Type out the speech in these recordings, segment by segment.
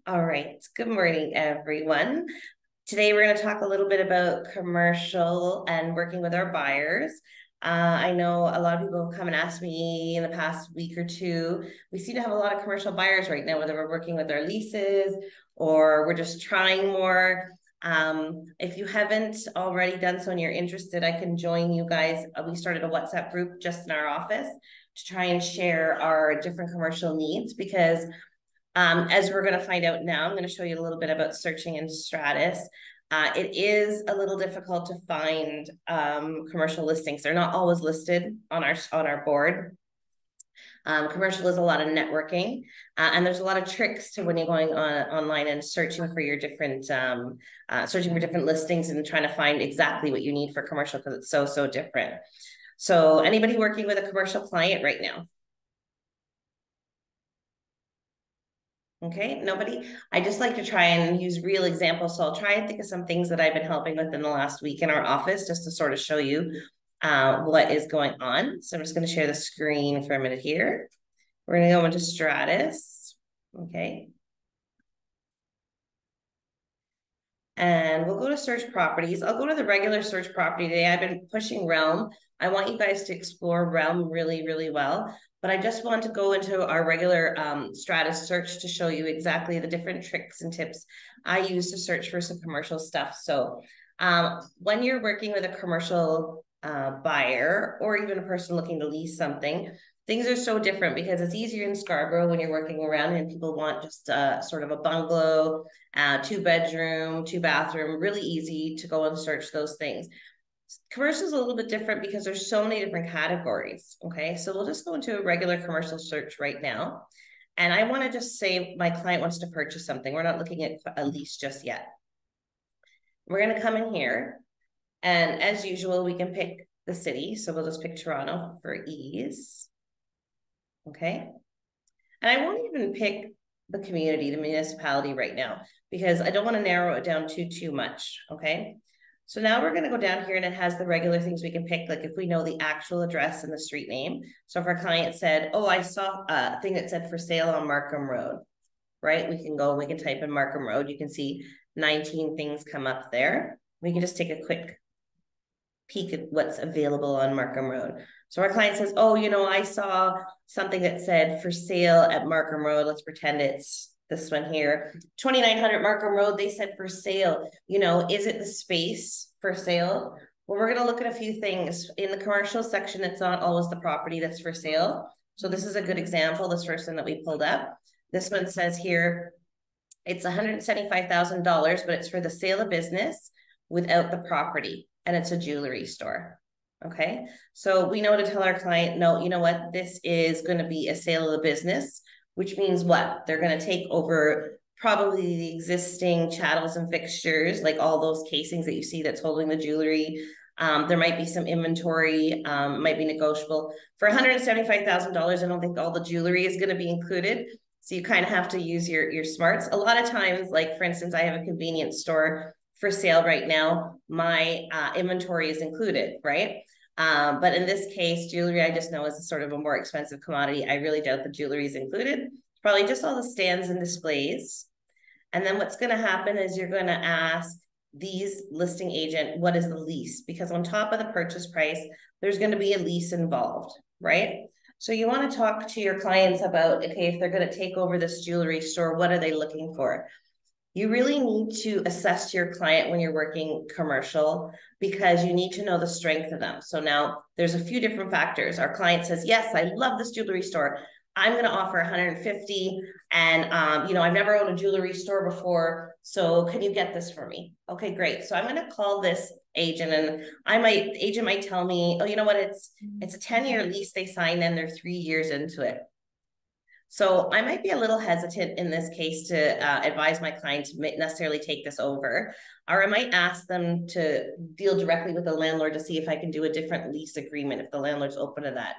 All right. Good morning, everyone. Today, we're going to talk a little bit about commercial and working with our buyers. I know a lot of people have come and asked me in the past week or two. We seem to have a lot of commercial buyers right now, whether we're working with our leases or we're just trying more. If you haven't already done so and you're interested, I can join you guys. We started a WhatsApp group just in our office to try and share our different commercial needs because as we're going to find out now, I'm going to show you a little bit about searching in Stratus. It is a little difficult to find commercial listings. They're not always listed on our board. Commercial is a lot of networking, and there's a lot of tricks to when you're going online and searching for your different searching for different listings and trying to find exactly what you need for commercial because it's so different. So anybody working with a commercial client right now? Okay, nobody. I just like to try and use real examples. So I'll try and think of some things that I've been helping with in the last week in our office just to sort of show you what is going on. So I'm just going to share the screen for a minute here. We're going to go into Stratus. Okay. And we'll go to search properties. I'll go to the regular search property today. I've been pushing Realm. I want you guys to explore Realm really well. But I just want to go into our regular Stratus search to show you exactly the different tricks and tips I use to search for some commercial stuff. So when you're working with a commercial buyer or even a person looking to lease something, things are so different because it's easier in Scarborough when you're working around and people want just sort of a bungalow, 2-bedroom, 2-bathroom, really easy to go and search those things. Commercial is a little bit different because there's so many different categories. Okay, so we'll just go into a regular commercial search right now. And I want to just say my client wants to purchase something. We're not looking at a lease just yet. We're going to come in here. And as usual, we can pick the city. So we'll just pick Toronto for ease. Okay. And I won't even pick the community, the municipality right now, because I don't want to narrow it down too much. Okay. So now we're going to go down here and it has the regular things we can pick. Like if we know the actual address and the street name. So if our client said, oh, I saw a thing that said for sale on Markham Road, right? We can go, we can type in Markham Road. You can see 19 things come up there. We can just take a quick peek at what's available on Markham Road. So our client says, oh, I saw something that said for sale at Markham Road. Let's pretend it's this one here, 2900 Markham Road. They said for sale. Is it the space for sale? Well, we're going to look at a few things. In the commercial section, it's not always the property that's for sale. So this is a good example, this first one that we pulled up. This one says here, it's $175,000, but it's for the sale of business without the property. And it's a jewelry store. Okay. So we know to tell our client, no, you know what? This is going to be a sale of the business, which means what? They're going to take over probably the existing chattels and fixtures, like all those casings that you see that's holding the jewelry. There might be some inventory, might be negotiable. For $175,000, I don't think all the jewelry is going to be included. So you kind of have to use your smarts. A lot of times, like for instance, I have a convenience store for sale right now. My inventory is included, right? But in this case, jewelry, I just know is sort of a more expensive commodity. I really doubt the jewelry is included. Probably just all the stands and displays. And then what's going to happen is you're going to ask these listing agent, what is the lease? Because on top of the purchase price, there's going to be a lease involved, right? So you want to talk to your clients about, okay, if they're going to take over this jewelry store, what are they looking for? You really need to assess your client when you're working commercial because you need to know the strength of them. So now there's a few different factors. Our client says, yes, I love this jewelry store. I'm going to offer 150 and, I've never owned a jewelry store before. So can you get this for me? Okay, great. So I'm going to call this agent and agent might tell me, oh, you know what? It's a 10-year lease they signed and they're 3 years into it. So I might be a little hesitant in this case to advise my client to necessarily take this over, or I might ask them to deal directly with the landlord to see if I can do a different lease agreement if the landlord's open to that.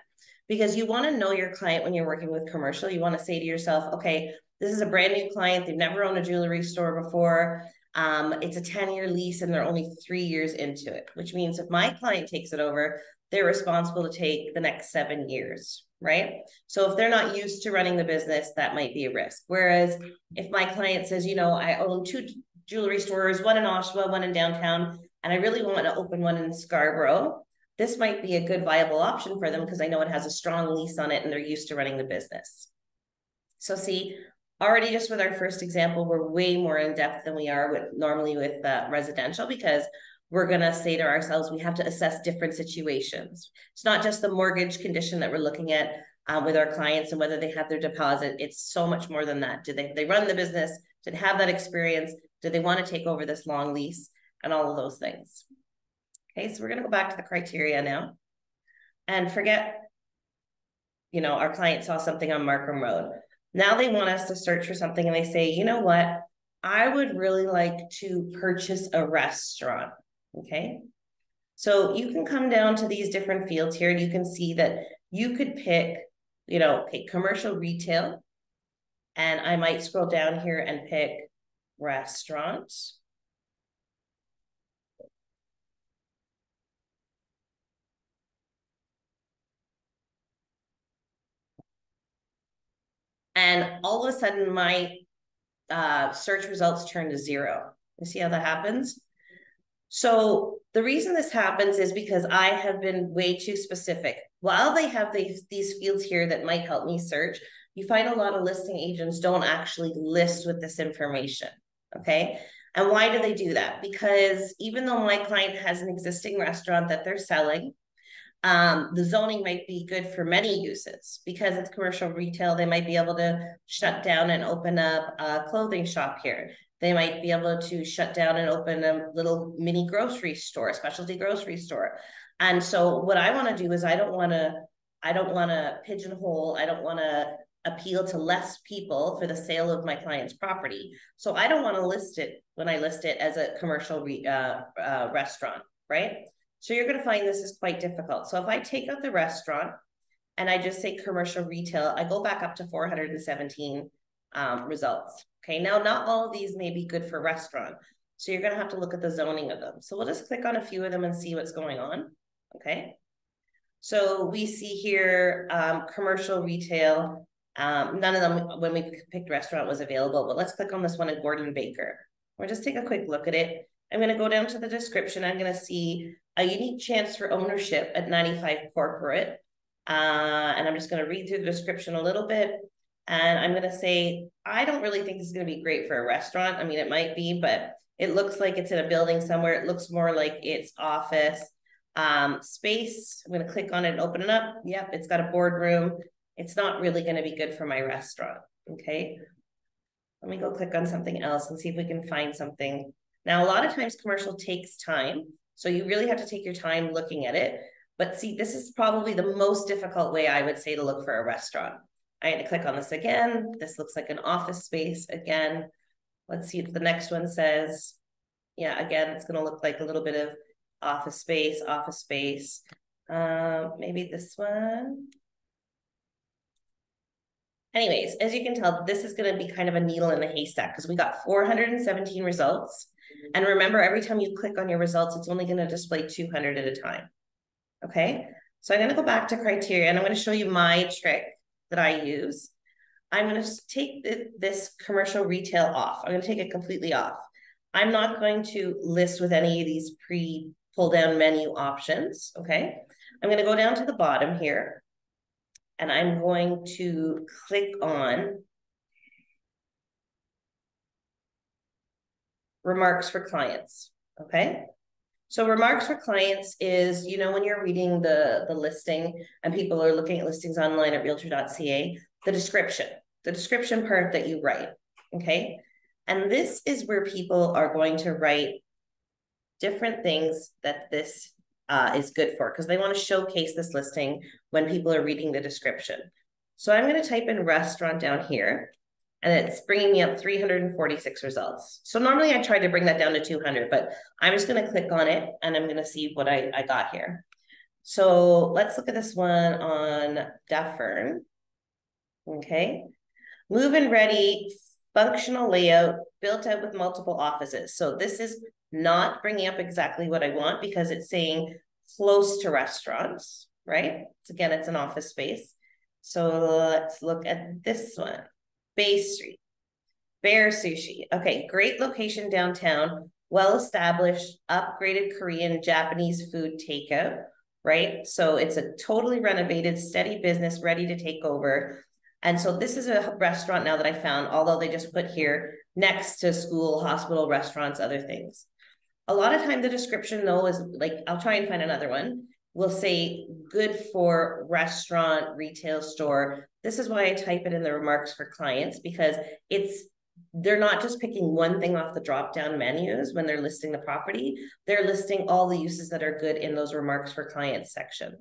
Because you want to know your client when you're working with commercial. You want to say to yourself, okay, this is a brand new client. They've never owned a jewelry store before. It's a 10-year lease and they're only 3 years into it, which means if my client takes it over, they're responsible to take the next 7 years, right? So if they're not used to running the business, that might be a risk. Whereas if my client says, you know, I own 2 jewelry stores, one in Oshawa, one in downtown, and I really want to open one in Scarborough, this might be a good viable option for them because I know it has a strong lease on it and they're used to running the business. So see, already just with our first example, we're way more in depth than we are with normally with residential, because we're going to say to ourselves, we have to assess different situations. It's not just the mortgage condition that we're looking at with our clients and whether they have their deposit. It's so much more than that. Do they run the business? Do they have that experience? Do they want to take over this long lease? And all of those things. Okay, so we're going to go back to the criteria now and forget, you know, our client saw something on Markham Road. Now they want us to search for something and they say, you know what? I would really like to purchase a restaurant. Okay. So you can come down to these different fields here and you can see that you could pick, you know, okay, commercial retail. And I might scroll down here and pick restaurant. And all of a sudden my search results turn to 0. You see how that happens? So the reason this happens is because I have been way too specific. While they have these fields here that might help me search, you find a lot of listing agents don't actually list with this information, okay? And why do they do that? Because even though my client has an existing restaurant that they're selling, the zoning might be good for many uses. Because it's commercial retail, they might be able to shut down and open up a clothing shop here. They might be able to shut down and open a little mini grocery store, a specialty grocery store. And so what I want to do is I don't want to pigeonhole, I don't want to appeal to less people for the sale of my client's property. So I don't want to list it when I list it as a commercial restaurant, right? So you're going to find this is quite difficult. So if I take out the restaurant and I just say commercial retail, I go back up to 417 results. Okay, now not all of these may be good for restaurant. So you're going to have to look at the zoning of them. So we'll just click on a few of them and see what's going on. Okay, so we see here commercial retail. None of them when we picked restaurant was available, but let's click on this one at Gordon Baker. We'll just take a quick look at it. I'm going to go down to the description. I'm going to see a unique chance for ownership at 95 corporate. And I'm just going to read through the description a little bit. And I'm going to say, I don't really think this is going to be great for a restaurant. I mean, it might be, but it looks like it's in a building somewhere. It looks more like it's office space. I'm going to click on it and open it up. Yep, it's got a boardroom. It's not really going to be good for my restaurant. Okay. Let me go click on something else and see if we can find something. Now, a lot of times commercial takes time. So you really have to take your time looking at it. But see, this is probably the most difficult way I would say to look for a restaurant. I had to click on this again. This looks like an office space again. Let's see what the next one says. Yeah, again, it's going to look like a little bit of office space. Maybe this one. Anyways, as you can tell, this is going to be kind of a needle in the haystack because we got 417 results. And remember, every time you click on your results, it's only going to display 200 at a time. Okay, so I'm going to go back to criteria and I'm going to show you my trick that I use. I'm going to take this commercial retail off. I'm going to take it completely off. I'm not going to list with any of these pull down menu options. Okay, I'm going to go down to the bottom here and I'm going to click on remarks for clients. Okay, so remarks for clients is, you know, when you're reading the listing and people are looking at listings online at realtor.ca, the description part that you write. Okay, and this is where people are going to write different things that this is good for, because they want to showcase this listing when people are reading the description. So I'm going to type in restaurant down here, and it's bringing me up 346 results. So normally I try to bring that down to 200, but I'm just going to click on it and I'm going to see what I got here. So let's look at this one on Dufferin. Okay. Move-in ready, functional layout, built out with multiple offices. So this is not bringing up exactly what I want because it's saying close to restaurants, right? So again, it's an office space. So let's look at this one, Bay Street, Bear Sushi. Okay, great location downtown, well-established, upgraded Korean, Japanese food takeout, right? So it's a totally renovated, steady business ready to take over. And so this is a restaurant now that I found, although they just put here next to school, hospital, restaurants, other things. A lot of time the description though is like, I'll try and find another one. We'll say good for restaurant, retail store. This is why I type it in the remarks for clients, because they're not just picking one thing off the drop-down menus when they're listing the property. They're listing all the uses that are good in those remarks for clients section.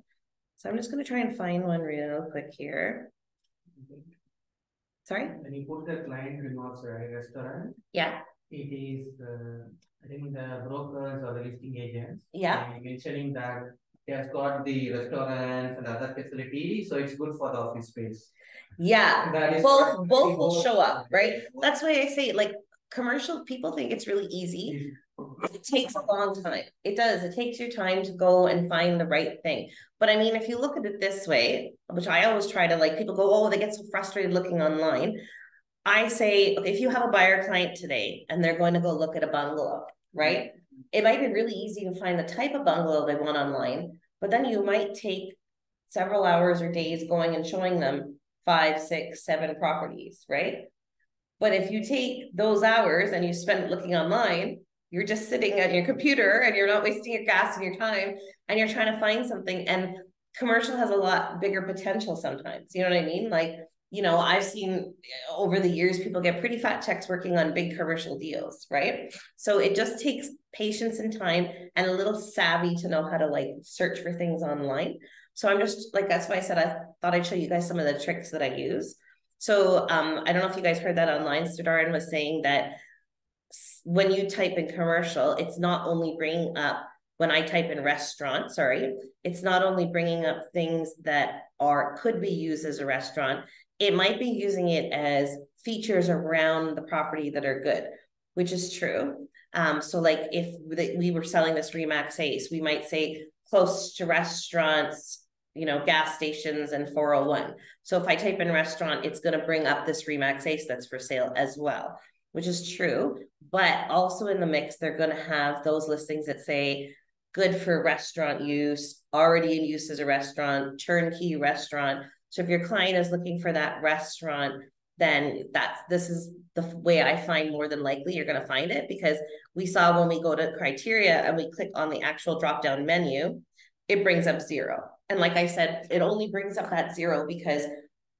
So I'm just going to try and find one real quick here. Sorry? When you put the client remarks, right, restaurant, yeah, it is, I think the brokers or the listing agents, yeah, mentioning that he has got the restaurants and other facilities, so it's good for the office space. Yeah, both will show up, right? That's why I say, like, commercial, people think it's really easy. It takes a long time. It does. It takes your time to go and find the right thing. But I mean, if you look at it this way, which I always try to, like, people go, oh, they get so frustrated looking online. I say, okay, if you have a buyer client today and they're going to go look at a bungalow, right? It might be really easy to find the type of bungalow they want online, but then you might take several hours or days going and showing them 5, 6, 7 properties, right? But if you take those hours and you spend looking online, you're just sitting at your computer and you're not wasting your gas and your time, and you're trying to find something. And commercial has a lot bigger potential sometimes. You know what I mean? Like, you know, I've seen over the years, people get pretty fat checks working on big commercial deals, right? So it just takes patience and time and a little savvy to know how to like search for things online. So I'm just like, that's why I said I thought I'd show you guys some of the tricks that I use. So I don't know if you guys heard that online. Sudaran was saying that when you type in commercial, it's not only bringing up, when I type in restaurant, sorry, it's not only bringing up things that could be used as a restaurant, it might be using it as features around the property that are good, which is true. So like if we were selling this Remax Ace, we might say close to restaurants, you know, gas stations and 401. So if I type in restaurant, it's going to bring up this Remax Ace that's for sale as well, which is true. But also in the mix, they're going to have those listings that say good for restaurant use, already in use as a restaurant, turnkey restaurant. So if your client is looking for that restaurant, then this is the way I find more than likely you're going to find it, because we saw when we go to criteria and we click on the actual drop-down menu, it brings up 0. And like I said, it only brings up that 0 because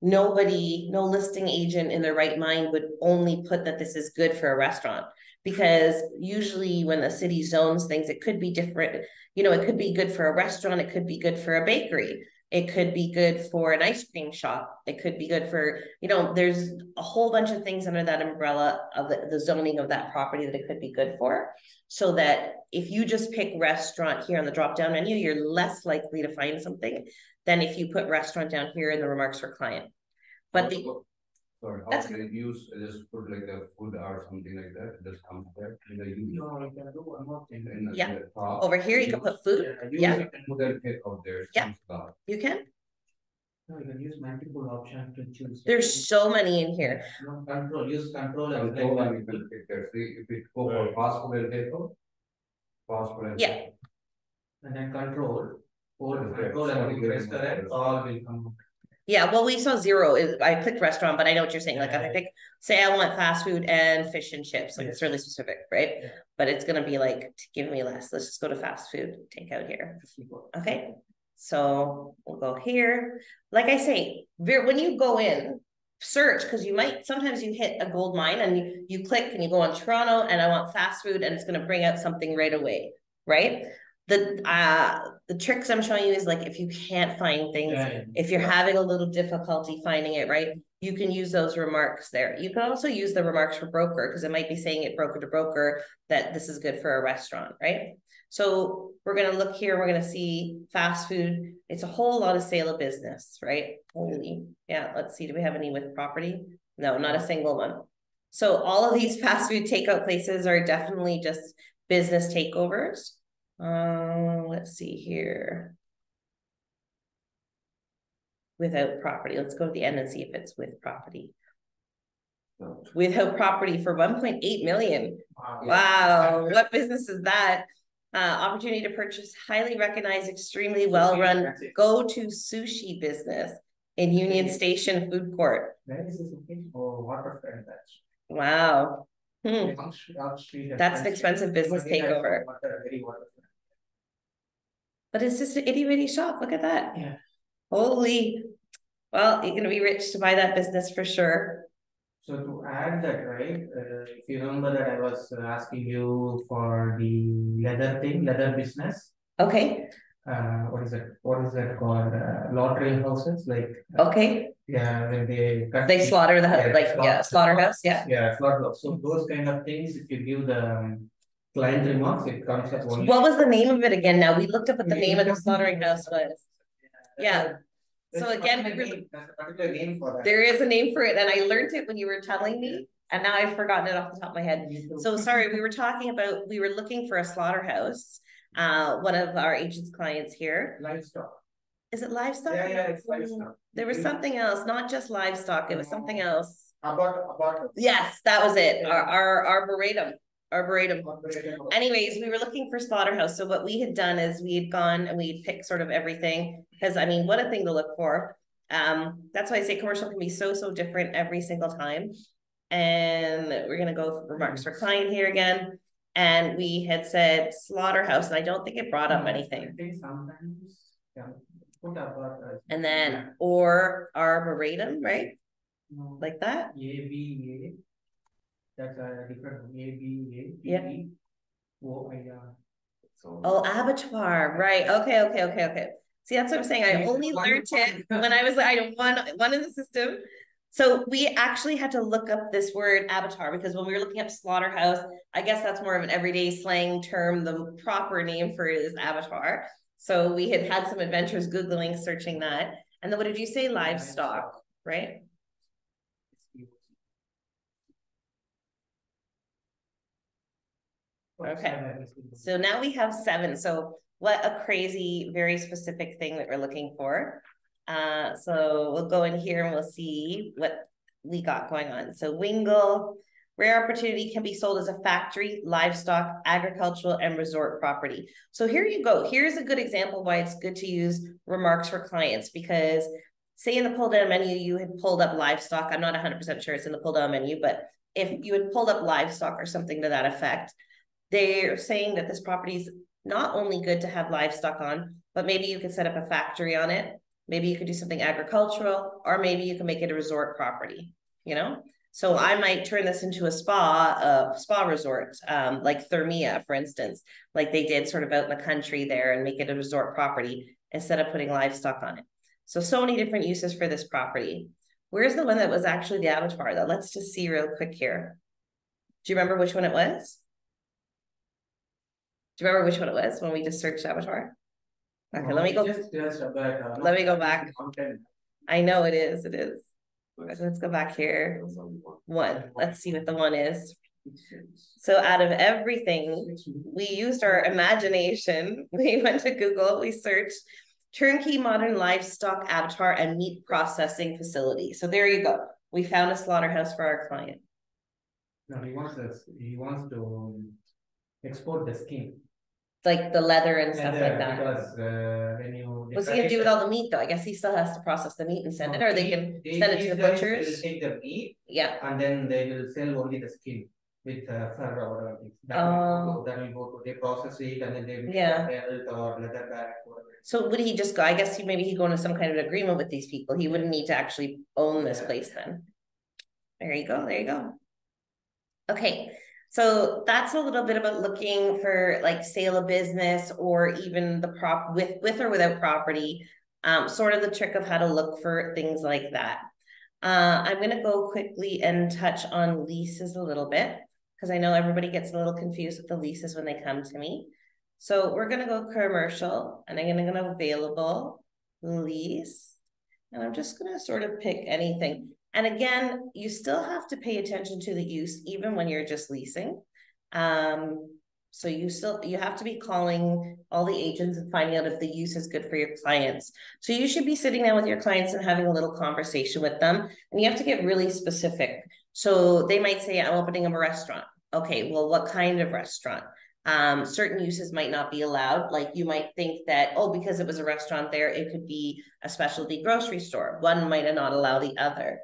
no listing agent in their right mind would only put that this is good for a restaurant, because usually when the city zones things, it could be different. You know, it could be good for a restaurant. It could be good for a bakery. It could be good for an ice cream shop. It could be good for, you know, there's a whole bunch of things under that umbrella of the zoning of that property that it could be good for. So that if you just pick restaurant here on the drop-down menu, you're less likely to find something than if you put restaurant down here in the remarks for client. But sorry, how can you use just put like a food or something like that? Just comes there in the use. No, you can do one more thing. Yeah. Over here, you can put food. Yeah. Out there. Yeah. You can. No, you can use multiple options to choose. There's so many in here. No, control. Use control. And you can pick there. See if it go for fast food and takeout. Fast food. Yeah. And then control. Control and restaurant. All will come out. Yeah, well, we saw 0. I clicked restaurant, but I know what you're saying. Like, if I pick, say I want fast food and fish and chips, like it's really specific, right? Yeah. But it's gonna be like, give me less. Let's just go to fast food, take out here. Okay, so we'll go here. Like I say, when you go in, search, because sometimes you hit a gold mine and you click and you go on Toronto and I want fast food, and it's gonna bring out something right away, right? The tricks I'm showing you is like, if you can't find things, if you're having a little difficulty finding it, right, you can use those remarks there. You can also use the remarks for broker, because it might be saying it broker to broker that this is good for a restaurant, right? So we're going to look here. We're going to see fast food. It's a whole lot of sale of business, right? Holy, yeah. Let's see. Do we have any with property? No, not a single one. So all of these fast food takeout places are definitely just business takeovers. Let's see here. Without property. Let's go to the end and see if it's with property. Without property for 1.8 million. Wow, what business is that? Opportunity to purchase highly recognized, extremely well-run go-to sushi business in Union Station Food Court. Where is this located? Oh, waterfront. Wow. Upstreet. That's an expensive business takeover. But it's just an itty-bitty shop. Look at that. Yeah. Holy. Well, you're gonna be rich to buy that business for sure. So to add that, right, if you remember that I was asking you for the leather business. Okay. What is that called? Laundry houses, like. Okay. Yeah, when they slaughter the slaughterhouse. Yeah. Yeah, slaughterhouse. So those kind of things, if you give the client remarks, it comes up only. What was the name of it again? Now we looked up what the name of the slaughtering house was. Yeah. So again, there's a particular name for that. There is a name for it, and I learned it when you were telling me, and now I've forgotten it off the top of my head. So sorry, we were looking for a slaughterhouse. One of our agent's clients here. Livestock. Is it livestock? Yeah, it's livestock. There was something else, not just livestock, it was something else. About. Yes, that was it. Our arboretum. Anyways, we were looking for slaughterhouse. So what we had done is we had gone and we'd picked sort of everything, because I mean, what a thing to look for. That's why I say commercial can be so different every single time. And we're gonna go for remarks for client here again. And we had said slaughterhouse, and I don't think it brought up anything. I think sometimes, yeah, put about. And then or arboretum, right? No. Like that. ABA. That's a different ABA. Yeah. So. Oh, abattoir, right? Okay. See, that's what I'm saying. I only learned it when I was one in the system. So we actually had to look up this word abattoir, because when we were looking up slaughterhouse, I guess that's more of an everyday slang term. The proper name for it is abattoir. So we had some adventures Googling, searching that. And then what did you say? Livestock, right? Okay, so now we have 7. So what a crazy, very specific thing that we're looking for. So we'll go in here and we'll see what we got going on. So Wingle, rare opportunity, can be sold as a factory, livestock, agricultural, and resort property. So here you go. Here's a good example why it's good to use remarks for clients, because say in the pull down menu, you had pulled up livestock. I'm not 100% sure it's in the pull down menu, but if you had pulled up livestock or something to that effect, they're saying that this property is not only good to have livestock on, but maybe you could set up a factory on it. Maybe you could do something agricultural, or maybe you can make it a resort property, you know? So I might turn this into a spa resort, like Thermia, for instance, like they did sort of out in the country there, and make it a resort property instead of putting livestock on it. So many different uses for this property. Where's the one that was actually the abattoir though? Let's just see real quick here. Do you remember which one it was? Do you remember which one it was when we just searched abattoir? Okay, let me go. Let me go back. I know it is. Let's go back here. Let's see what the one is. So out of everything, we used our imagination. We went to Google, we searched turnkey modern livestock abattoir and meat processing facility. So there you go. We found a slaughterhouse for our client. No, he wants to export the skin. Like the leather and stuff like that. Because when you. What's he gonna do with all the meat though? I guess he still has to process the meat and send it, or they can send it to the butchers. Will take the meat. Yeah. And then they will sell only the skin with fur or that will go to, they process it, and then they will belt or leather bag. So would he just go? I guess maybe he'd go into some kind of agreement with these people. He wouldn't need to actually own this place then. There you go. Okay. So that's a little bit about looking for like sale of business, or even the prop with or without property, sort of the trick of how to look for things like that. I'm going to go quickly and touch on leases a little bit, because I know everybody gets a little confused with the leases when they come to me. So we're going to go commercial, and I'm going to go available lease, and I'm just going to sort of pick anything. And again, you still have to pay attention to the use, even when you're just leasing. So you have to be calling all the agents and finding out if the use is good for your clients. So you should be sitting down with your clients and having a little conversation with them. And you have to get really specific. So they might say, I'm opening up a restaurant. Okay, well, what kind of restaurant? Certain uses might not be allowed. Like you might think that, oh, because it was a restaurant there, it could be a specialty grocery store. One might not allow the other.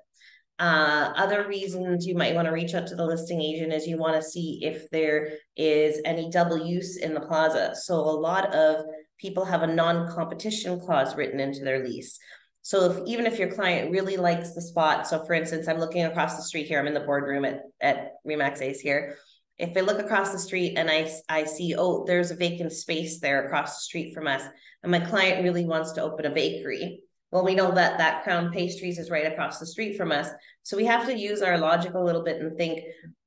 Other reasons you might want to reach out to the listing agent is you want to see if there is any double use in the plaza. So a lot of people have a non-competition clause written into their lease. So even if your client really likes the spot, so for instance, I'm looking across the street here, I'm in the boardroom at Remax Ace here. If I look across the street and I see, oh, there's a vacant space there across the street from us, and my client really wants to open a bakery. Well, we know that Crown Pastries is right across the street from us. So we have to use our logic a little bit and think,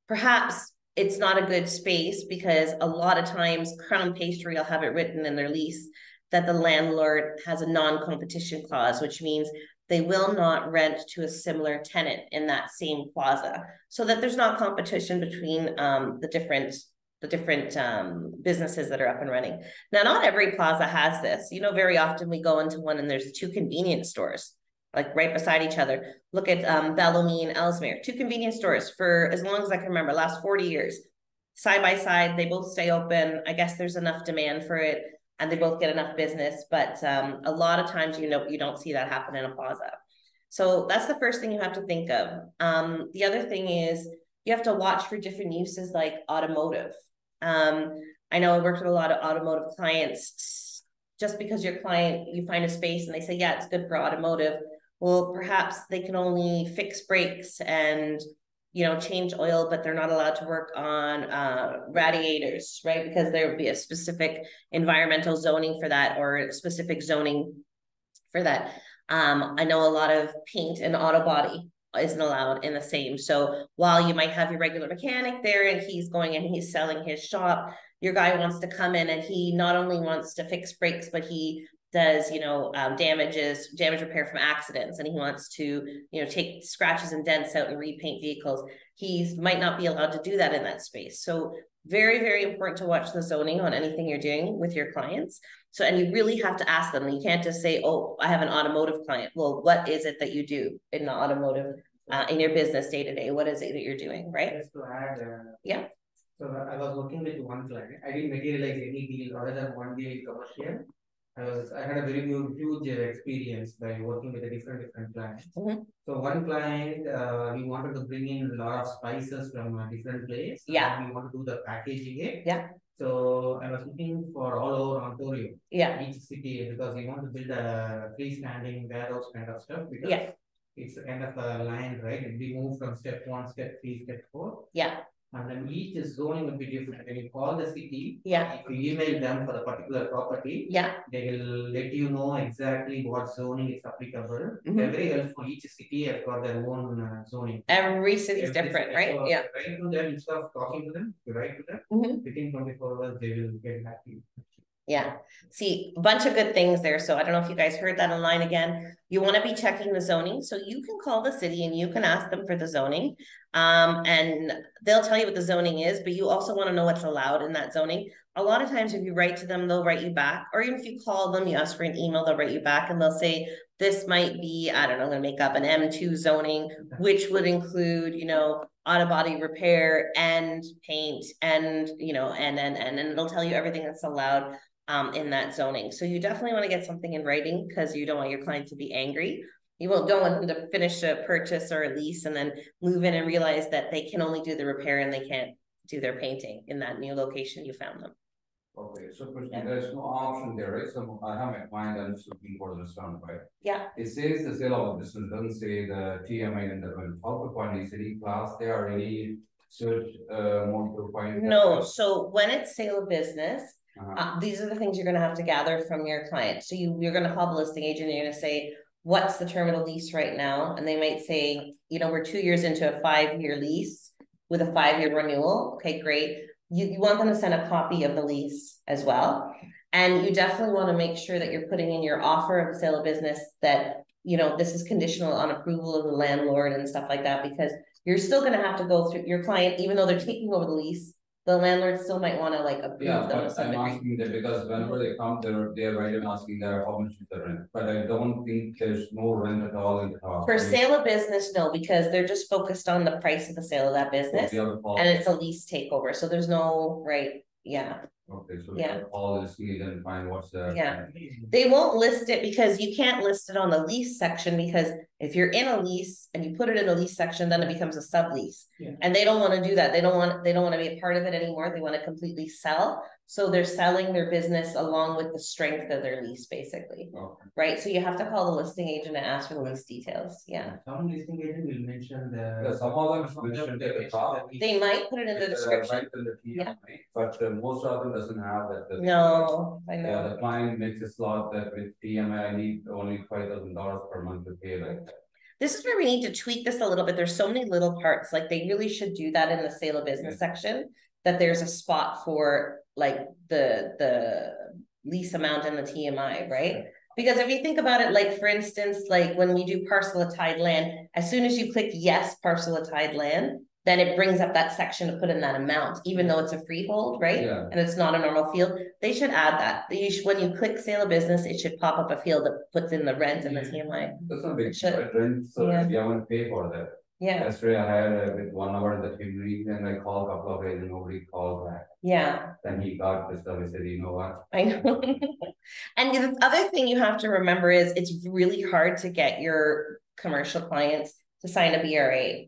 perhaps it's not a good space, because a lot of times Crown Pastry will have it written in their lease that the landlord has a non-competition clause, which means they will not rent to a similar tenant in that same plaza, so that there's not competition between the different businesses that are up and running. Now, not every plaza has this. You know, very often we go into one and there's two convenience stores, like right beside each other. Look at Bellamy and Ellesmere, two convenience stores for as long as I can remember, last 40 years. Side by side, they both stay open. I guess there's enough demand for it, and they both get enough business, but a lot of times, you don't see that happen in a plaza. So that's the first thing you have to think of. The other thing is you have to watch for different uses like automotive. I know I worked with a lot of automotive clients. Just because your client, you find a space and they say, yeah, it's good for automotive. Well, perhaps they can only fix brakes and change oil, but they're not allowed to work on radiators, right? Because there would be a specific environmental zoning for that, or a specific zoning for that. I know a lot of paint and auto body isn't allowed in the same. So while you might have your regular mechanic there and he's going and he's selling his shop, your guy wants to come in and he not only wants to fix brakes, but he does, damage repair from accidents, and he wants to, take scratches and dents out and repaint vehicles. He might not be allowed to do that in that space. So very, very important to watch the zoning on anything you're doing with your clients. So, and you really have to ask them. You can't just say, oh, I have an automotive client. Well, what is it that you do in the automotive, in your business day to day? What is it that you're doing, right? Just to add, yeah. So I was working with one client. I didn't materialize any deal other than one deal commercial. I had a very huge experience by working with a different clients. Mm-hmm. So one client, we wanted to bring in a lot of spices from a different place. Yeah. We want to do the packaging it. Yeah. So I was looking for all over Ontario. Yeah. Each city, because we want to build a freestanding warehouse kind of stuff. Because yeah. It's a kind of a line, right? We move from step 1, step 3, step 4. Yeah. And then each zoning will be different. When you call the city, yeah. if you email them for the particular property, yeah. they will let you know exactly what zoning is applicable. Mm-hmm. They're very helpful. Each city has got their own zoning. Every city is different, right? So yeah. Write to them instead of talking to them. You write to them. Mm-hmm. Within 24 hours, they will get back to you. Yeah. See, a bunch of good things there. So I don't know if you guys heard that online again. You want to be checking the zoning. So you can call the city and you can ask them for the zoning. And they'll tell you what the zoning is, but you also want to know what's allowed in that zoning. A lot of times if you write to them, they'll write you back. Or even if you call them, you ask for an email, they'll write you back and they'll say, this might be, I don't know, I'm going to make up an M2 zoning, which would include, auto body repair and paint and, and it'll tell you everything that's allowed in that zoning. So you definitely want to get something in writing, because you don't want your client to be angry. You don't want them to finish a purchase or a lease and then move in and realize that they can only do the repair and they can't do their painting in that new location you found them. Okay, so there's no option there, right? So I have my client that is looking for the restaurant, right? Yeah. It says the sale of a business, doesn't say the TMI and how to find the city class. There are any search mode to find? No, so when it's sale of business, these are the things you're going to have to gather from your client. So you're going to call the listing agent and you're going to say, what's the term of the lease right now? And they might say, we're 2 years into a 5-year lease with a 5-year renewal. Okay, great. You want them to send a copy of the lease as well. And you definitely want to make sure that you're putting in your offer of the sale of business that, this is conditional on approval of the landlord and stuff like that, because you're still going to have to go through your client, even though they're taking over the lease, the landlord still might want to like approve Yeah, them to but some I'm degree. asking that because whenever they come, they're right and asking there how much is the rent, but I don't think there's no rent at all in the house. For I mean, sale of business, no, because they're just focused on the price of the sale of that business, the other call- and it's a lease takeover, so there's no, right, yeah. Okay, so Yeah. all is need and find what's the. Yeah. They won't list it because you can't list it on the lease section, because if you're in a lease and you put it in a lease section, then it becomes a sublease. Yeah. And they don't want to do that. They don't want to be a part of it anymore. They want to completely sell. So they're selling their business along with the strength of their lease, basically. Okay. Right? So you have to call the listing agent and ask for the lease details. Yeah. Some listing agent will mention Yeah, some of them mentioned at the top. They might put it in the description. Right in the Yeah. TMI, but most of them doesn't have that. No, I Yeah, know. the client makes a slot that with TMI, I need only $5,000 per month to pay like that. This is where we need to tweak this a little bit. There's so many little parts, like they really should do that in the sale of business section, that there's a spot for like the lease amount and the TMI, right? Because if you think about it, like for instance, like when we do parcel of tied land, as soon as you click yes, parcel of tied land, then it brings up that section to put in that amount, even though it's a freehold, right? Yeah. And it's not a normal field. They should add that. When you click sale of business, it should pop up a field that puts in the rent and the TMI. That's not big, It should. right? Rent, so Yeah. you haven't paid for that. Yeah, Yesterday I had with 1 hour in the community, and I called a couple of days and nobody called back. yeah, Then he got this stuff, he said, you know what? I know. And the other thing you have to remember is it's really hard to get your commercial clients to sign a BRA,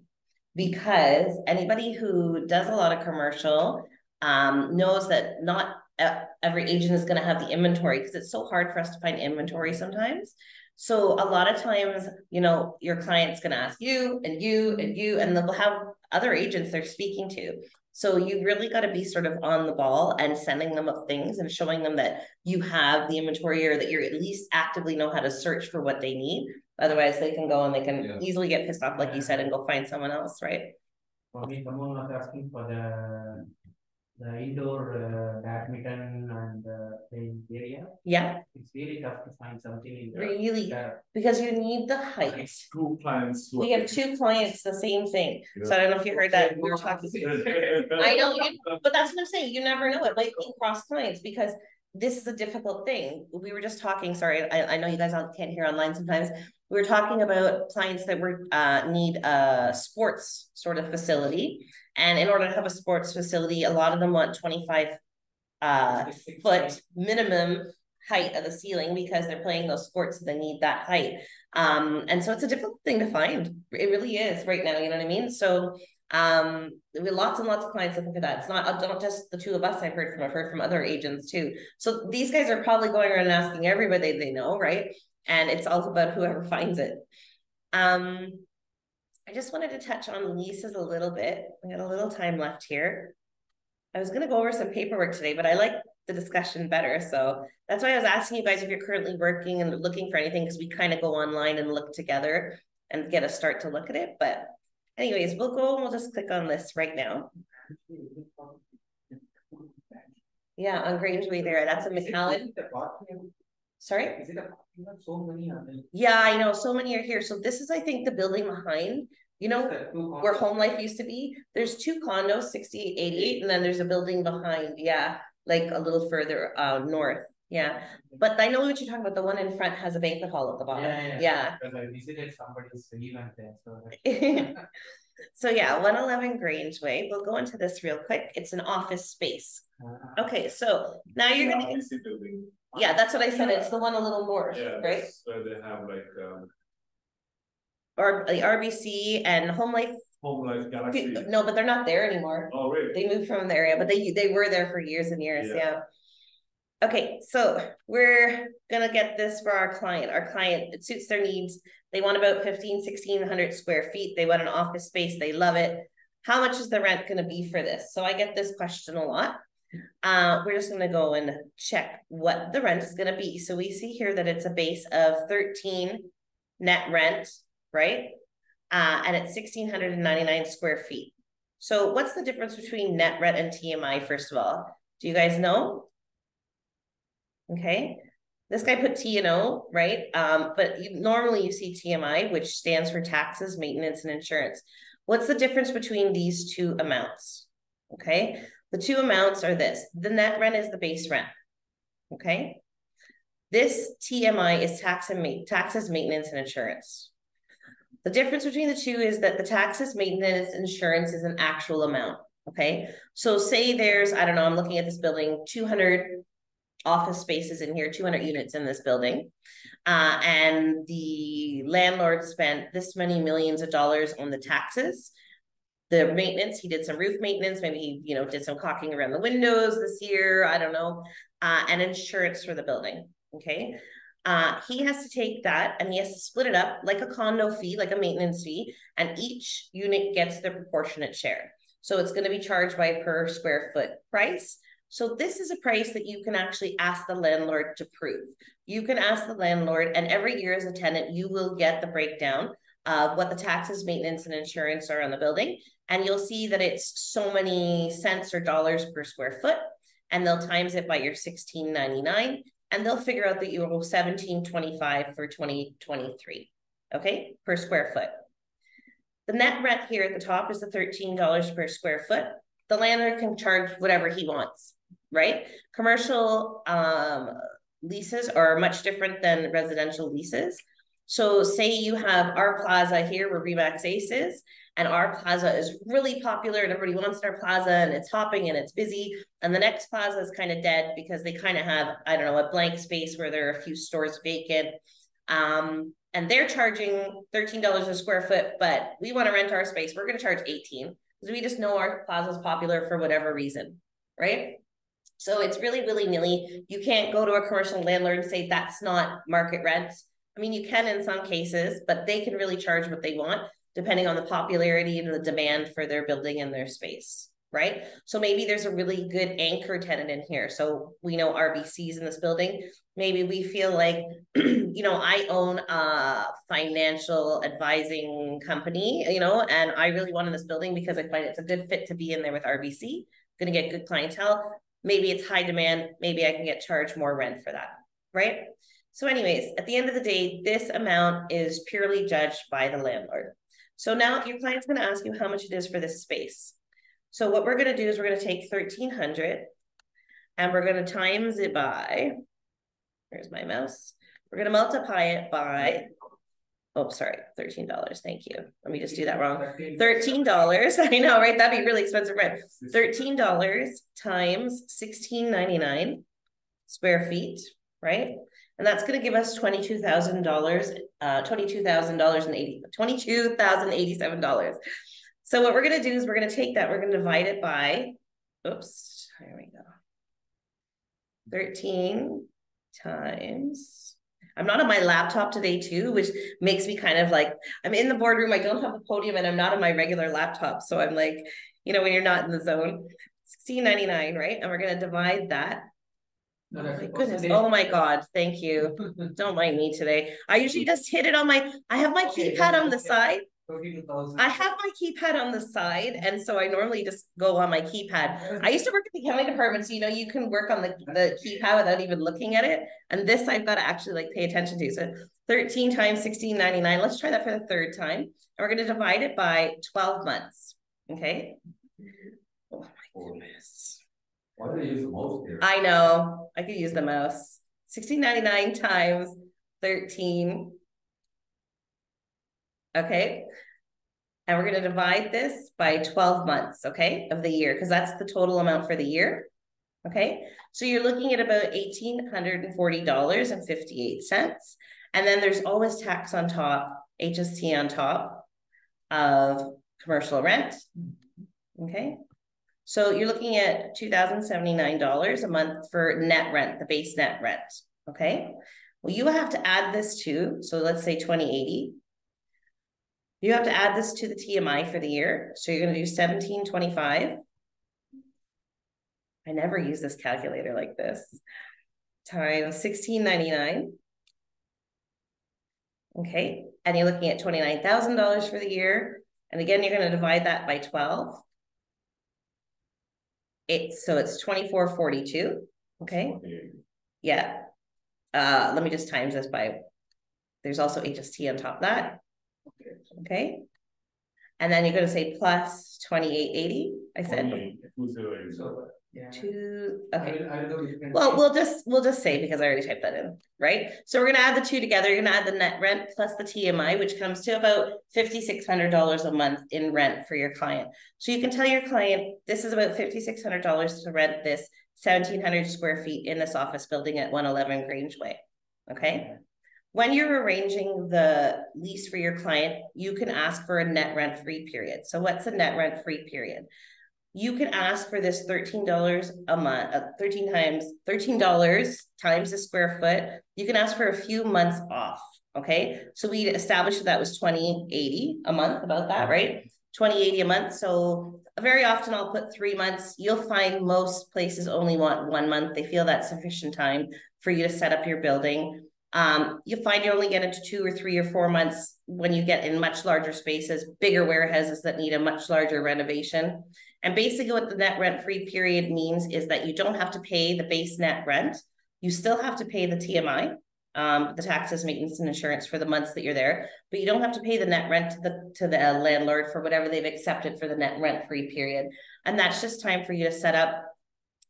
because anybody who does a lot of commercial knows that not every agent is going to have the inventory, because it's so hard for us to find inventory sometimes. So a lot of times, you know, your client's going to ask you and you and you, and they'll have other agents they're speaking to. So you really got to be sort of on the ball and sending them up things and showing them that you have the inventory, or that you're at least actively know how to search for what they need. Otherwise they can go and they can easily get pissed off, like you said, and go find someone else, right? For me, someone was asking for the indoor badminton and playing area. Yeah. It's really tough to find something in Really, because you need the height. Two clients. We have 2 clients, the same thing. So I don't know if you heard that. We were talking. I know, but that's what I'm saying. You never know. It might be cross clients, because this is a difficult thing. We were just talking, sorry, I know you guys can't hear online sometimes. We were talking about clients that were need a sports sort of facility. And in order to have a sports facility, a lot of them want 25 foot minimum height of the ceiling, because they're playing those sports, so they need that height. And so it's a difficult thing to find. It really is right now, you know what I mean? So we have lots and lots of clients looking for that. It's not just the 2 of us. I've heard from other agents too. So these guys are probably going around and asking everybody they know, right? And it's all about whoever finds it. I just wanted to touch on leases a little bit. We got a little time left here. I was going to go over some paperwork today, but I like the discussion better. So that's why I was asking you guys if you're currently working and looking for anything, because we kind of go online and look together and get a start to look at it. But anyways, we'll go and we'll just click on this right now. Yeah, on Grangeway there. That's a McAllen. Sorry? Is it so many? Yeah, I know. So many are here. So this is, I think, the building behind, you know, where Home Life used to be. There's 2 condos, 68, 88, and then there's a building behind. Yeah, like a little further north. Yeah, but I know what you're talking about. The one in front has a banquet hall at the bottom. Yeah. Because I visited somebody's event there. So so yeah, 111 Grangeway. We'll go into this real quick. It's an office space. Okay, so now you're gonna get, yeah, that's what I said. It's the one a little north, right? So they have like Or the RBC and Home Life. Home Life Galaxy. No, but they're not there anymore. Oh, really? They moved from the area, but they were there for years and years. Yeah. Okay, so we're gonna get this for our client. Our client, it suits their needs. They want about 1,600 square feet. They want an office space. They love it. How much is the rent gonna be for this? So I get this question a lot. We're just gonna go and check what the rent is gonna be. So we see here that it's a base of 13 net rent, right? And it's 1,699 square feet. So what's the difference between net rent and TMI, first of all? Do you guys know? Okay, this guy put T&O, right? But normally you see TMI, which stands for taxes, maintenance, and insurance. What's the difference between these 2 amounts? Okay, The two amounts are this. The net rent is the base rent, okay? This TMI is taxes, maintenance, and insurance. The difference between the two is that the taxes, maintenance, insurance is an actual amount, okay? So say there's, I don't know, I'm looking at this building, 200 office spaces in here, 200 units in this building. And the landlord spent this many millions of dollars on the taxes. The maintenance, he did some roof maintenance, maybe he, you know, did some caulking around the windows this year, I don't know, and insurance for the building, okay? He has to take that and he has to split it up like a condo fee, like a maintenance fee, and each unit gets their proportionate share. So it's going to be charged by per square foot price. So this is a price that you can actually ask the landlord to prove. You can ask the landlord, and every year as a tenant, you will get the breakdown of what the taxes, maintenance, and insurance are on the building. And you'll see that it's so many cents or dollars per square foot, and they'll times it by your $16.99, and they'll figure out that you owe $17.25 for 2023, okay, per square foot. The net rent here at the top is the $13 per square foot. The landlord can charge whatever he wants, right? Commercial leases are much different than residential leases. So say you have our plaza here where Remax Ace is, and our plaza is really popular and everybody wants our plaza and it's hopping and it's busy. And the next plaza is kind of dead because they kind of have, I don't know, a blank space where there are a few stores vacant. And they're charging $13 a square foot, but we want to rent our space. We're going to charge $18 because we just know our plaza is popular for whatever reason, right? So it's really willy-nilly. You can't go to a commercial landlord and say that's not market rents. I mean, you can in some cases, but they can really charge what they want depending on the popularity and the demand for their building and their space, right? So maybe there's a really good anchor tenant in here. So we know RBC's in this building. Maybe we feel like, you know, I own a financial advising company, you know, and I really want in this building because I find it's a good fit to be in there with RBC. Going to get good clientele. Maybe it's high demand. Maybe I can get charged more rent for that, right? So anyways, at the end of the day, this amount is purely judged by the landlord. So now your client's going to ask you how much it is for this space. So what we're going to do is we're going to take 1,300 and we're going to times it by, where's my mouse? We're going to multiply it by, oh, sorry, $13. Thank you. Let me just do that wrong. $13. I know, right? That'd be really expensive rent. $13 times $16.99 square feet, right? And that's going to give us $22,087. So what we're going to do is we're going to take that, we're going to divide it by, oops, here we go. 13 times, I'm not on my laptop today too, which makes me kind of like, I'm in the boardroom, I don't have a podium and I'm not on my regular laptop. So I'm like, you know, when you're not in the zone, $16.99, right? And we're going to divide that. Oh my goodness. Oh my God. Thank you. Don't mind me today. I usually just hit it on my, I have my keypad on the side. I have my keypad on the side. And so I normally just go on my keypad. I used to work at the accounting department. So, you know, you can work on the keypad without even looking at it. And this I've got to actually like pay attention to. So 13 times $16.99. Let's try that for the third time. And we're going to divide it by 12 months. Okay. Oh my goodness. Why do they use the mouse here? I know. I could use the mouse. $16.99 times 13. Okay. And we're going to divide this by 12 months, okay, of the year, because that's the total amount for the year. Okay. So you're looking at about $1,840.58. And then there's always tax on top, HST on top of commercial rent. Okay. So you're looking at $2,079 a month for net rent, the base net rent, okay? Well, you have to add this to, so let's say 2080. You have to add this to the TMI for the year. So you're going to do 1725. I never use this calculator like this. Times 1699. Okay, and you're looking at $29,000 for the year. And again, you're going to divide that by 12. So it's 2442. Okay. Yeah. Let me just times this by, there's also HST on top of that. Okay. And then you're gonna say plus 2880, I said. 208. So, yeah. Okay. I will do different. Well, we'll just say, because I already typed that in, right? So we're gonna add the two together. You're gonna add the net rent plus the TMI, which comes to about $5,600 a month in rent for your client. So you can tell your client, this is about $5,600 to rent this 1,700 square feet in this office building at 111 Grange Way, okay? When you're arranging the lease for your client, you can ask for a net rent-free period. So what's a net rent-free period? You can ask for this $13 a month, $13 times the square foot. You can ask for a few months off, okay? So we established that was $20.80 a month, about that, right? $20.80 a month. So very often I'll put 3 months. You'll find most places only want 1 month. They feel that's sufficient time for you to set up your building. You'll find you only get into 2 or 3 or 4 months when you get in much larger spaces, bigger warehouses that need a much larger renovation. And basically what the net rent-free period means is that you don't have to pay the base net rent. You still have to pay the TMI, the taxes, maintenance, and insurance for the months that you're there, but you don't have to pay the net rent to the landlord for whatever they've accepted for the net rent-free period. And that's just time for you to set up,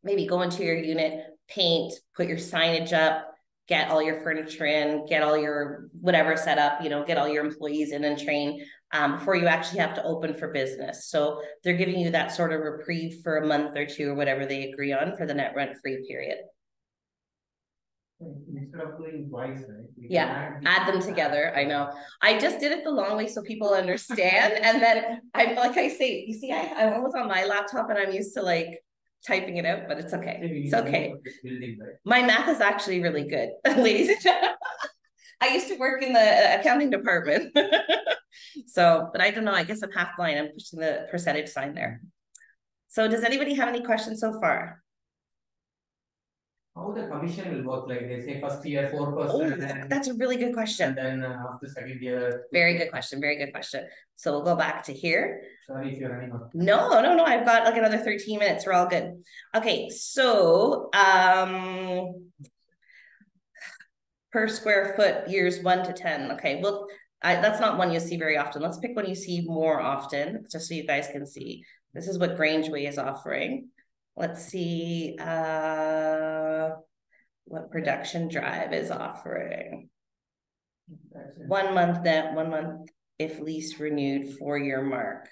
maybe go into your unit, paint, put your signage up, get all your furniture in, get all your whatever set up, you know, get all your employees in and train before you actually have to open for business. So they're giving you that sort of reprieve for a month or two or whatever they agree on for the net rent-free period. Instead of doing twice, right? Yeah, add them together. I know. I just did it the long way so people understand. And then I'm like I say, you see, I'm almost on my laptop and I'm used to like typing it out, but it's okay. It's okay. My math is actually really good, ladies and gentlemen. I used to work in the accounting department. So, but I don't know, I guess I'm half blind. I'm pushing the percentage sign there. So does anybody have any questions so far? How the commission will work? Like they say first year 4%. Oh, that's a really good question. And then after second year. Very good question. Very good question. So we'll go back to here. Sorry if you're running out. No. I've got like another 13 minutes. We're all good. Okay. So, per square foot, years 1 to 10. Okay. Well, that's not one you'll see very often. Let's pick one you see more often, just so you guys can see. This is what Grange Way is offering. Let's see what Production Drive is offering. 1 month net, 1 month if lease renewed, 4-year mark.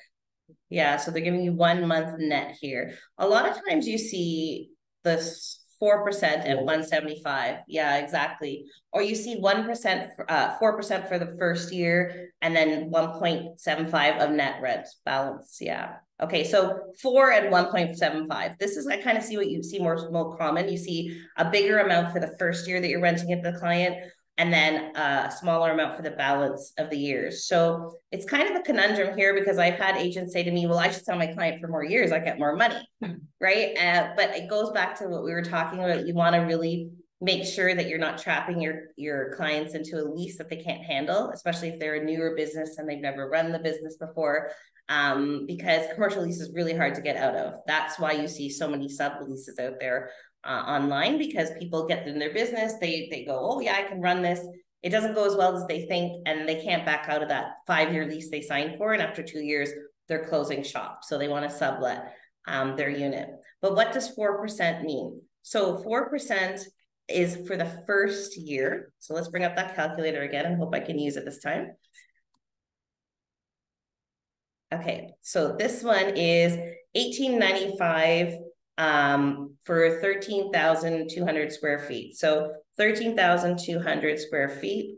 Yeah, so they're giving you 1 month net here. A lot of times you see this 4% at 175. Yeah, exactly. Or you see 1%, 4% for the first year, and then 1.75 of net rent balance. Yeah. Okay, so 4 and 1.75. This is, I kind of see what you see more common. You see a bigger amount for the first year that you're renting it to the client, and then a smaller amount for the balance of the years. So it's kind of a conundrum here, because I've had agents say to me, well, I should sell my client for more years, I get more money, right? But it goes back to what we were talking about. You want to really make sure that you're not trapping your clients into a lease that they can't handle, especially if they're a newer business and they've never run the business before, because commercial lease is really hard to get out of. That's why you see so many subleases out there online, because people get in their business, they go, oh yeah, I can run this. It doesn't go as well as they think, and they can't back out of that 5-year lease they signed for, and after 2 years they're closing shop, so they want to sublet their unit. But what does 4% mean? So 4% is for the first year. So let's bring up that calculator again and hope I can use it this time. Okay, so this one is $1,895 for 13,200 square feet. So 13,200 square feet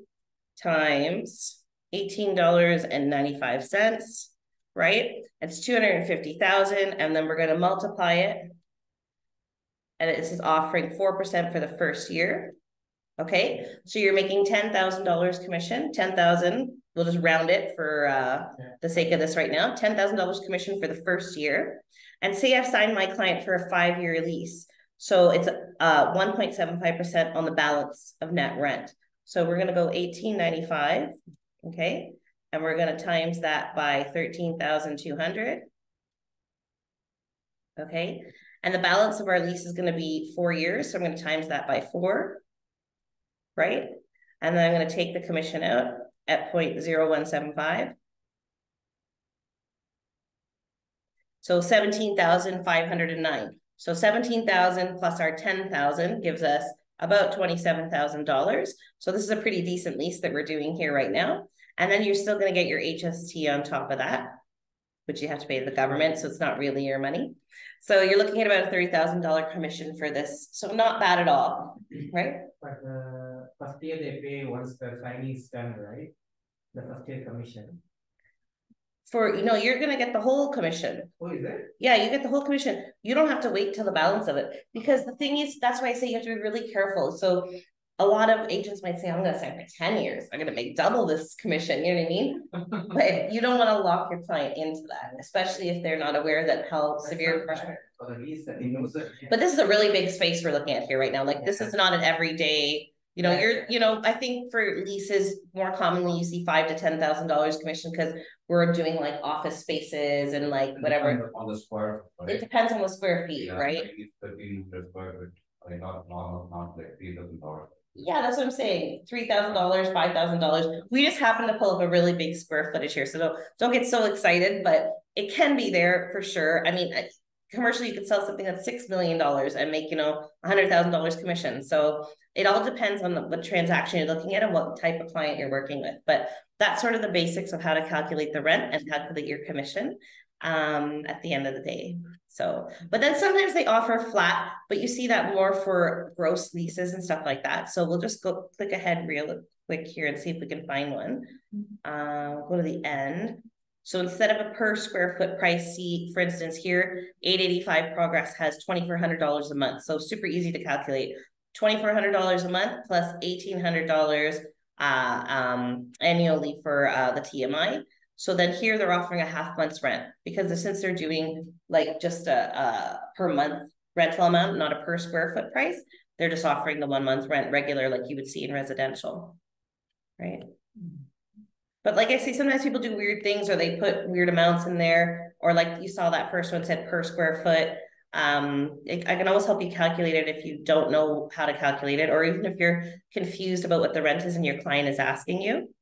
times $18.95, right? It's 250,000, and then we're going to multiply it. And this is offering 4% for the first year. Okay, so you're making $10,000 commission. 10,000. We'll just round it for the sake of this right now. $10,000 commission for the first year. And say I've signed my client for a 5-year lease. So it's 1.75% on the balance of net rent. So we're going to go $1,895. Okay. And we're going to times that by 13,200. Okay. And the balance of our lease is going to be 4 years. So I'm going to times that by 4. Right. And then I'm going to take the commission out at 0.0175. So 17,509. So 17,000 plus our 10,000 gives us about $27,000. So this is a pretty decent lease that we're doing here right now. And then you're still going to get your HST on top of that, which you have to pay to the government. So it's not really your money. So you're looking at about a $30,000 commission for this. So not bad at all, right? But first year they pay once the sign is done, right? The first year commission. For, you know, you're going to get the whole commission. Oh, is it? Yeah, you get the whole commission. You don't have to wait till the balance of it, because the thing is, that's why I say you have to be really careful. So a lot of agents might say, I'm going to sign for 10 years. I'm going to make double this commission. You know what I mean? But you don't want to lock your client into that, especially if they're not aware that how severe pressure. For the lease, I think it was But this is a really big space we're looking at here right now. Like, this is not an everyday, you know, I think for leases, more commonly you see $5,000 to $10,000 commission, because we're doing like office spaces and like whatever. On the square, It right? depends on the square feet, Yeah, right? like it's 1300 square feet, like not like $3,000. Yeah, that's what I'm saying. $3,000, $5,000. We just happen to pull up a really big square footage here, so don't get so excited, but it can be there for sure. I mean, commercially, you could sell something that's $6 million and make, you know, $100,000 commission. So it all depends on what transaction you're looking at and what type of client you're working with. But that's sort of the basics of how to calculate the rent and calculate your commission at the end of the day. So, but then sometimes they offer flat, but you see that more for gross leases and stuff like that. So we'll just go click ahead real quick here and see if we can find one. Go to the end. So instead of a per square foot price, see, for instance, here, 885 Progress has $2,400 a month. So super easy to calculate. $2,400 a month plus $1,800 annually for the TMI. So then here they're offering a half month's rent, because since they're doing like just a per month rental amount, not a per square foot price, they're just offering the 1 month rent regular, like you would see in residential, right? But like I say, sometimes people do weird things, or they put weird amounts in there, or like you saw that first one said per square foot. I can always help you calculate it if you don't know how to calculate it, or even if you're confused about what the rent is and your client is asking you.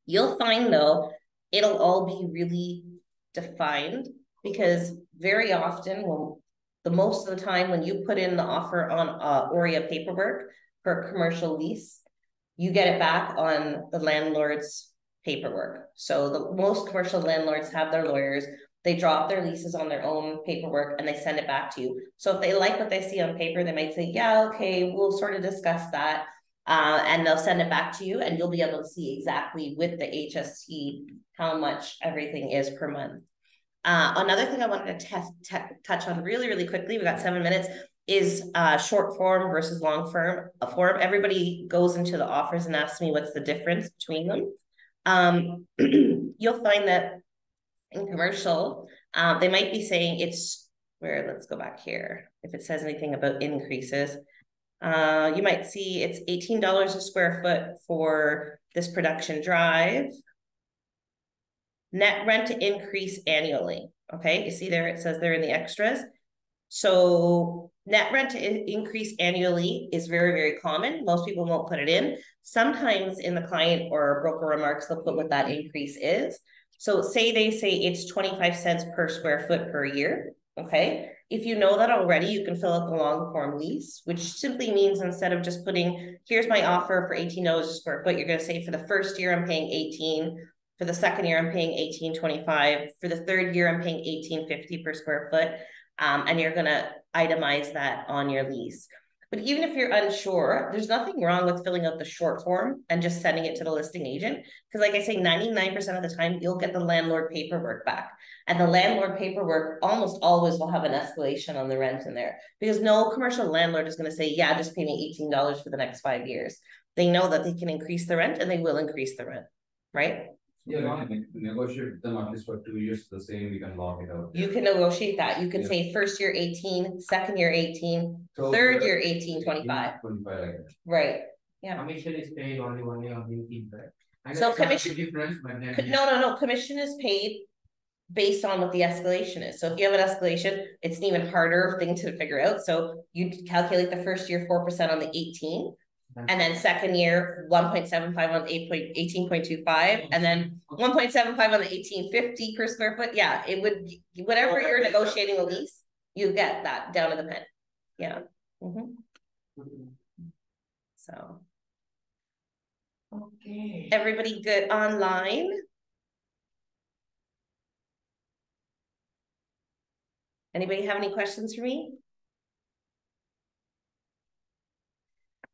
You'll find though, it'll all be really defined, because very often, well, the most of the time when you put in the offer on OREA paperwork for a commercial lease, you get it back on the landlord's paperwork. So the most commercial landlords have their lawyers, they drop their leases on their own paperwork and they send it back to you. So if they like what they see on paper, they might say, yeah, okay, we'll sort of discuss that. And they'll send it back to you, and you'll be able to see exactly with the HST how much everything is per month. Another thing I wanted to touch on really quickly, we got 7 minutes, is short form versus long form. Everybody goes into the offers and asks me what's the difference between them. You'll find that in commercial, they might be saying it's let's go back here. If it says anything about increases, you might see it's $18 a square foot for this production drive. Net rent to increase annually. Okay, you see there, it says there in the extras. So net rent to increase annually is very common. Most people won't put it in. Sometimes in the client or broker remarks, they'll put what that increase is. So say they say it's 25 cents per square foot per year. Okay, if you know that already, you can fill out the long form lease, which simply means instead of just putting, here's my offer for $18 a square foot, you're going to say for the first year I'm paying 18. For the second year, I'm paying $18.25. For the third year, I'm paying $18.50 per square foot. And you're gonna itemize that on your lease. But even if you're unsure, there's nothing wrong with filling out the short form and just sending it to the listing agent. Because like I say, 99% of the time, you'll get the landlord paperwork back. And the landlord paperwork almost always will have an escalation on the rent in there. Because no commercial landlord is gonna say, yeah, just pay me $18 for the next 5 years. They know that they can increase the rent, and they will increase the rent, right? Yeah, we can negotiate with them at least for 2 years, the same, we can lock it out. You can negotiate that. You can say first year 18, second year 18, So, third year 18, 25. 25 like that. Right. Yeah. commission is paid only 1 year on the 18th, right? I So know it's not a commission- big difference, but then No. Commission is paid based on what the escalation is. So if you have an escalation, it's an even harder thing to figure out. So you calculate the first year 4% on the 18. And then second year, 1.75 on 18.25, and then 1.75 on the 1850 per square foot. Yeah, it would, whatever you're negotiating a lease, you get that down to the penny. Yeah. Mhm. So. Okay. Everybody good online? Anybody have any questions for me?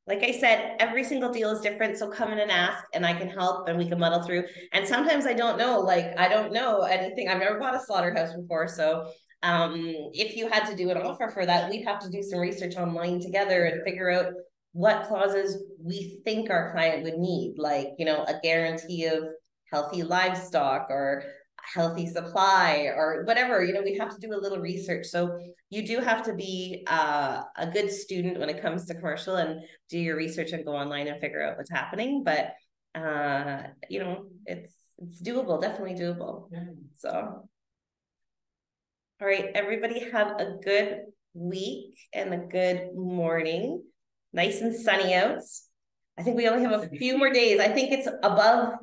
Like I said, every single deal is different, so come in and ask, and I can help, and we can muddle through. And sometimes I don't know, like, I don't know anything. I've never bought a slaughterhouse before, so if you had to do an offer for that, we'd have to do some research online together and figure out what clauses we think our client would need, like, you know, a guarantee of healthy livestock or healthy supply or whatever. You know, we have to do a little research. So you do have to be a good student when it comes to commercial and do your research and go online and figure out what's happening. But you know, it's doable, definitely doable. Yeah. So all right, everybody have a good week and a good morning. Nice and sunny out. I think we only have a few more days. I think it's above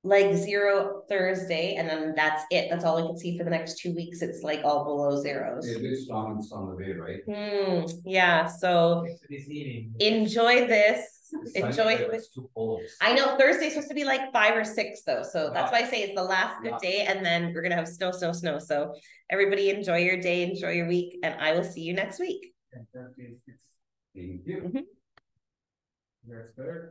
like 0 Thursday, and then that's it. That's all we can see for the next 2 weeks. It's like all below zeros. A big storm is on the way, right? Yeah, so It's receiving. enjoy this. Enjoy Sunday, it. it's too cold. I know Thursday's supposed to be like 5 or 6 though, so that's why I say it's the last good day, and then we're gonna have snow. So everybody enjoy your day, enjoy your week, and I will see you next week. Thank you. That's good.